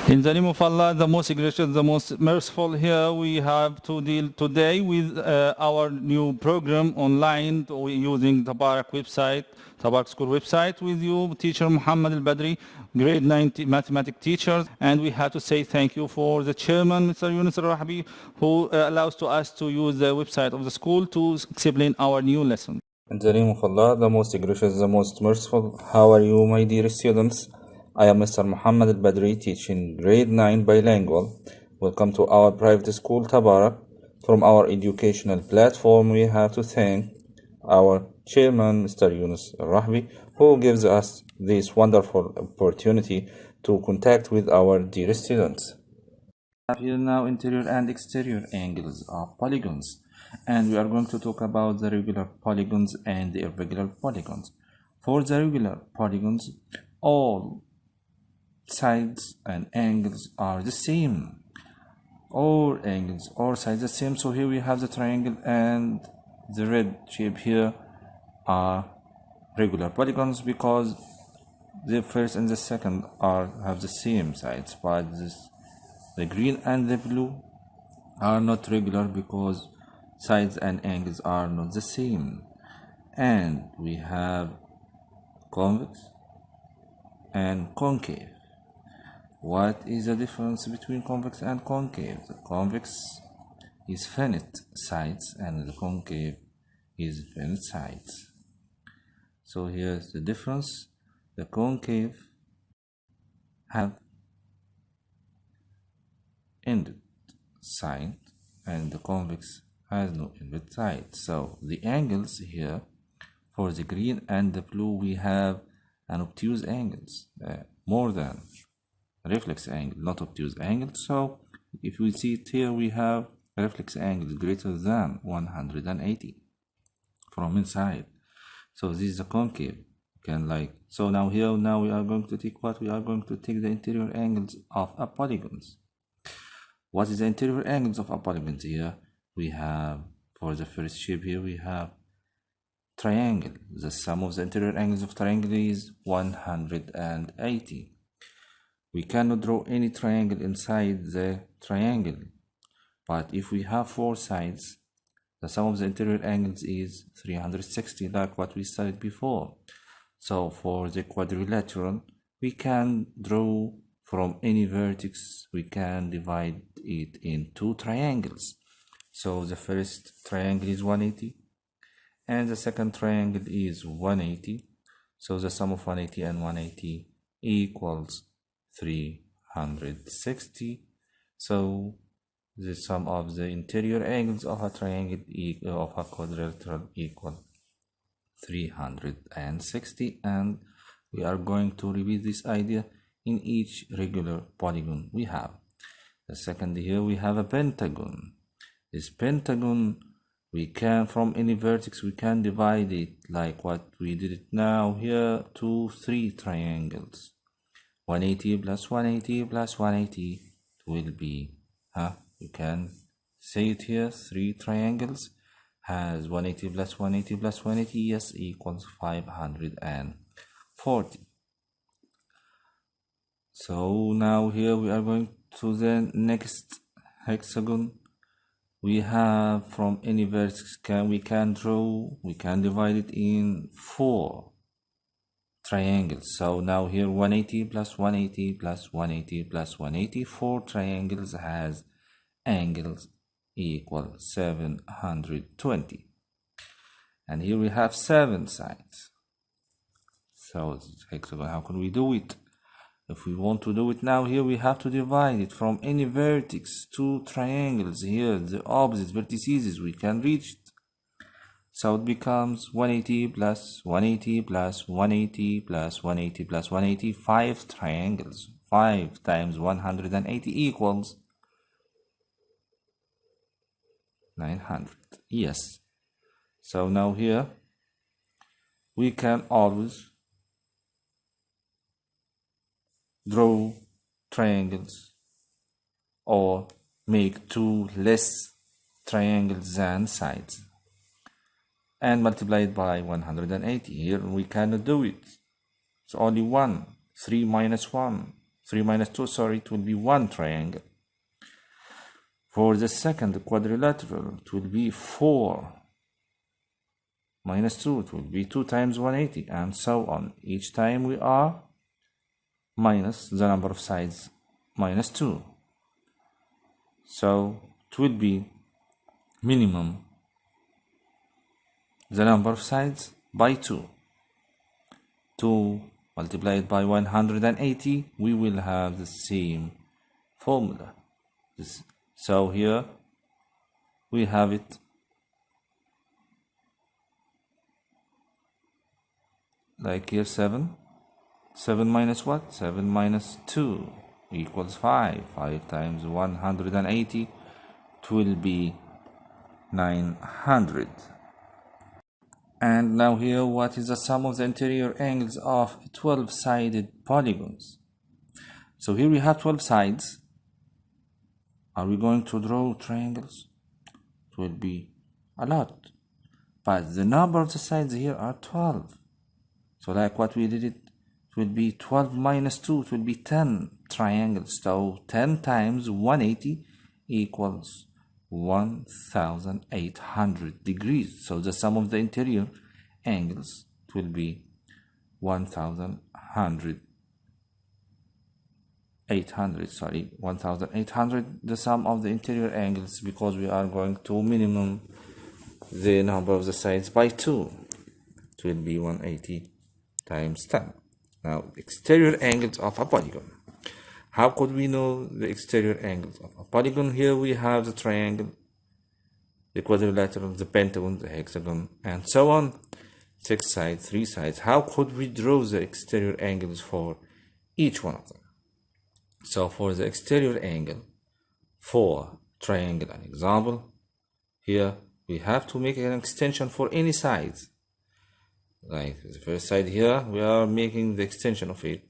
In the name of Allah, the most gracious, the most merciful, here we have to deal today with our new program online using Tabarak website, Tabarak school website, with you, teacher Mohamed Albadry, grade 9 mathematics teacher. And we have to say thank you for the chairman, Mr. Yunus Al-Rahbi, who allows to us to use the website of the school to explain our new lesson. In the name of Allah, the most gracious, the most merciful. How are you, my dear students? I am Mr. Mohamed Albadry, teaching grade 9 bilingual. Welcome to our private school, Tabarak. From our educational platform, we have to thank our chairman, Mr. Yunus Al-Rahbi, who gives us this wonderful opportunity to contact with our dear students. Here now interior and exterior angles of polygons. And we are going to talk about the regular polygons and the irregular polygons. For the regular polygons, all sides and angles are the same. All angles or sides the same. So here we have the triangle and the red shape here are regular polygons because the first and the second have the same sides, but the green and the blue are not regular because sides and angles are not the same. And we have convex and concave. What is the difference between convex and concave? The convex is finite sides and the concave is finite sides. So here's the difference. The concave have ended side and the convex has no ended side. So the angles here for the green and the blue, we have an obtuse angles more than reflex angle, not obtuse angle. So if we see it here, we have a reflex angle greater than 180 from inside. So this is a concave. So now we are going to take what? We are going to take the interior angles of a polygons. What is the interior angles of a polygons? Here we have, for the first shape here, we have triangle. The sum of the interior angles of triangle is 180. We cannot draw any triangle inside the triangle, but if we have four sides, the sum of the interior angles is 360, like what we studied before. So for the quadrilateral, we can draw from any vertex, we can divide it in two triangles. So the first triangle is 180 and the second triangle is 180. So the sum of 180 and 180 equals 360. So the sum of the interior angles of a triangle of a quadrilateral equal 360, and we are going to repeat this idea in each regular polygon we have. The second, here we have a pentagon. This pentagon, we can, from any vertex, we can divide it like what we did it now here to three triangles. 180 plus 180 plus 180 will be, you can say it here, three triangles has 180 plus 180 plus 180, yes, equals 540. So now here we are going to the next hexagon. We have from any vertex we can divide it in four triangles. So now here 180 plus 180 plus 180 plus 180, four triangles has angles equal 720. And here we have seven sides. So hexagon, how can we do it? If we want to do it now, here we have to divide it from any vertex, two triangles here, the opposite vertices, we can reach it. So it becomes 180 plus 180 plus 180 plus 180 plus 180, five triangles. 5 times 180 equals 900. Yes. So now here we can always draw triangles or make two less triangles than sides and multiply it by 180. Here we cannot do it. It's only 1. 3 minus 1 3 minus 2, sorry, it will be 1 triangle. For the second quadrilateral, it will be 4 minus 2, it will be 2 times 180, and so on. Each time we are minus the number of sides, minus 2. So it will be minimum the number of sides by 2. 2 multiplied by 180, we will have the same formula. So here we have it like here 7 minus what? 7 minus 2 equals 5. 5 times 180, it will be 900. And now here, what is the sum of the interior angles of 12-sided polygons? So here we have 12 sides. Are we going to draw triangles? It will be a lot. But the number of the sides here are 12. So like what we did, it will be 12 minus 2, it will be 10 triangles. So 10 times 180 equals 1800 degrees. So the sum of the interior angles, it will be 1800, the sum of the interior angles, because we are going to minimum the number of the sides by 2. It will be 180 times 10. Now, exterior angles of a polygon. How could we know the exterior angles of a polygon? Here we have the triangle, the quadrilateral, the pentagon, the hexagon, and so on. 6 sides, 3 sides. How could we draw the exterior angles for each one of them? So for the exterior angle for triangle, an example, here we have to make an extension for any sides. Like the first side here, we are making the extension of it,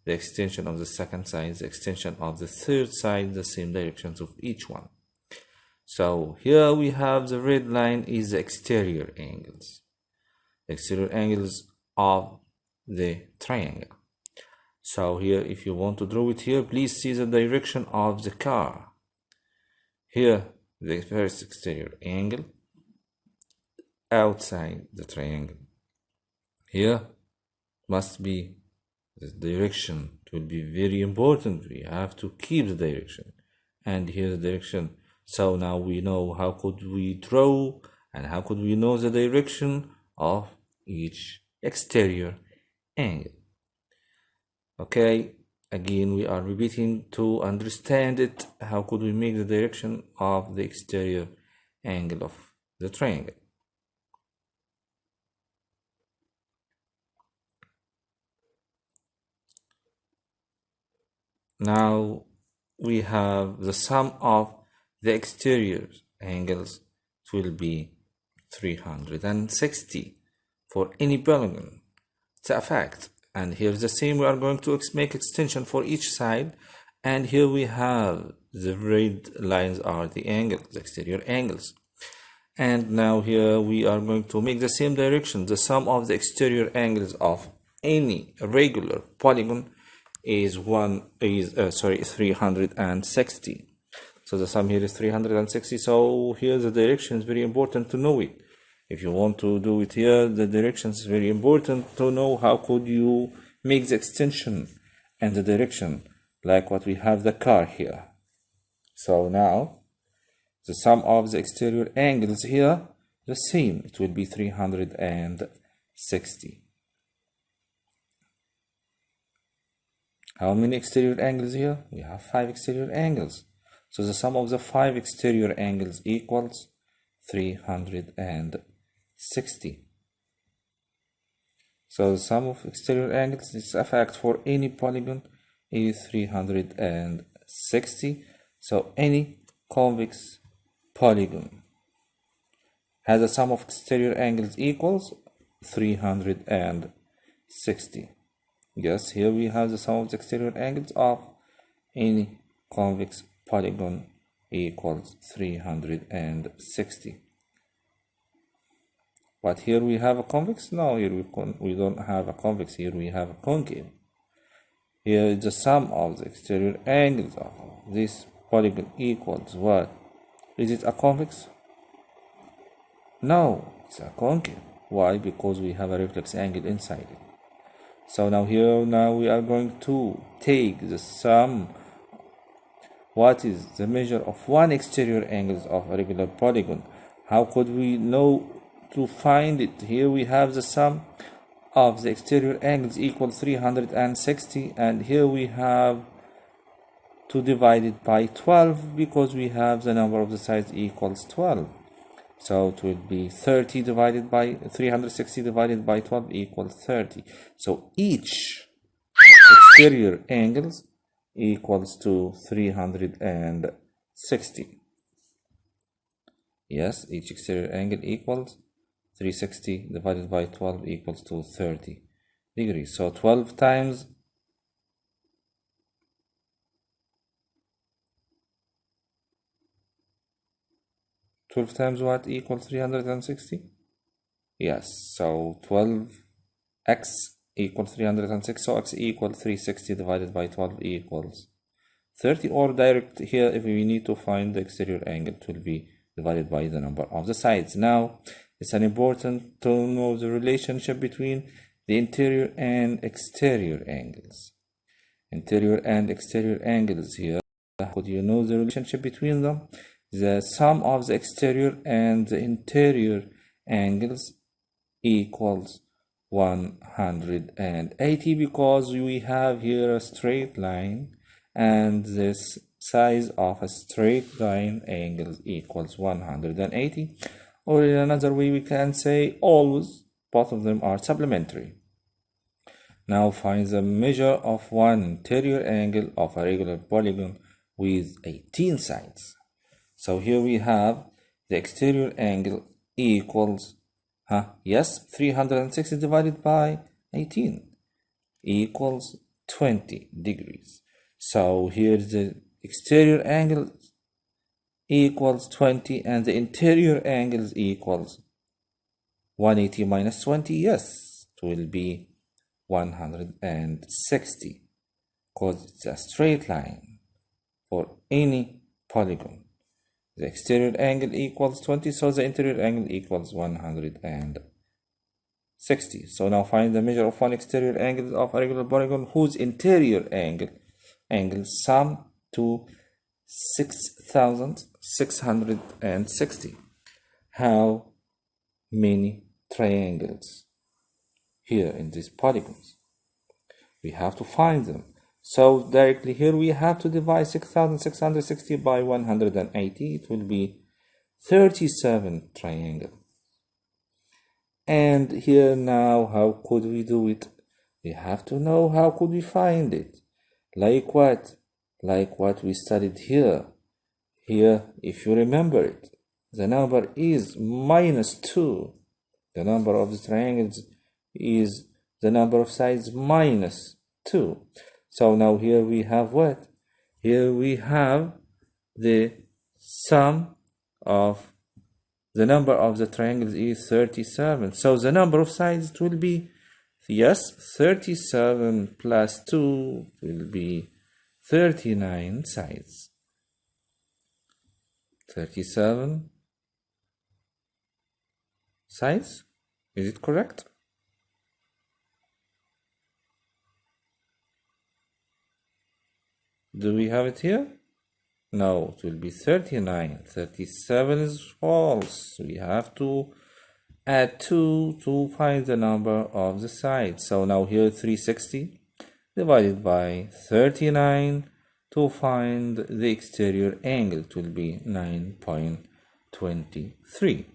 the extension of the second side, the extension of the third side, the same directions of each one. So here we have the red line is the exterior angles. Exterior angles of the triangle. So here, if you want to draw it here, please see the direction of the car. Here, the first exterior angle outside the triangle. Here must be the direction. It will be very important. We have to keep the direction. And here the direction. So now we know how could we draw and how could we know the direction of each exterior angle. Okay, again we are repeating to understand it. How could we make the direction of the exterior angle of the triangle? Now we have the sum of the exterior angles. It will be 360 for any polygon. It's a fact. And here's the same, we are going to make extension for each side. And here we have the red lines are the angles, the exterior angles. And now here we are going to make the same direction. The sum of the exterior angles of any regular polygon is 360. So the sum here is 360. So here the direction is very important to know it. If you want to do it here, the direction is very important to know how could you make the extension and the direction, like what we have the car here. So now the sum of the exterior angles here, the same, it will be 360. How many exterior angles here? We have 5 exterior angles. So the sum of the 5 exterior angles equals 360. So the sum of exterior angles is a fact for any polygon is 360. So any convex polygon has a sum of exterior angles equals 360. Yes, here we have the sum of the exterior angles of any convex polygon equals 360. But here we have a convex? No, here we don't have a convex. Here we have a concave. Here is the sum of the exterior angles of this polygon equals what? Is it a convex? No, it's a concave. Why? Because we have a reflex angle inside it. So now we are going to take the sum. What is the measure of one exterior angle of a regular polygon? How could we know to find it? Here we have the sum of the exterior angles equals 360, and here we have to divide it by 12 because we have the number of the sides equals 12. So it will be 30 divided by 360 divided by 12 equals 30. So each exterior angles equals to 360. Yes, each exterior angle equals 360 divided by 12 equals to 30 degrees. So 12 times 12 times what equals 360? Yes, so 12x equals 306, so x equals 360 divided by 12 equals 30, or direct here if we need to find the exterior angle, it will be divided by the number of the sides. Now, it's important to know the relationship between the interior and exterior angles. Interior and exterior angles here, how could you know the relationship between them? The sum of the exterior and the interior angles equals 180 because we have here a straight line, and this size of a straight line angle equals 180, or in another way we can say always both of them are supplementary. Now find the measure of one interior angle of a regular polygon with 18 sides. So here we have the exterior angle equals, 360 divided by 18 equals 20 degrees. So here the exterior angle equals 20 and the interior angles equals 180 minus 20. Yes, it will be 160 because it's a straight line for any polygon. The exterior angle equals 20, so the interior angle equals 160. So now find the measure of one exterior angle of a regular polygon whose interior angle sum to 6,660. How many triangles here in these polygons? We have to find them. So directly here we have to divide 6,660 by 180. It will be 37 triangles. And here now, how could we do it? We have to know how could we find it. Like what? Like what we studied here. Here, if you remember it, the number is minus 2. The number of the triangles is the number of sides minus 2. So now here we have what? Here we have the sum of the number of the triangles is 37. So the number of sides will be, yes, 37 plus 2 will be 39 sides. 37 sides? Is it correct? Do we have it here? No, it will be 39. 37 is false. We have to add 2 to find the number of the sides. So now here 360 divided by 39 to find the exterior angle. It will be 9.23.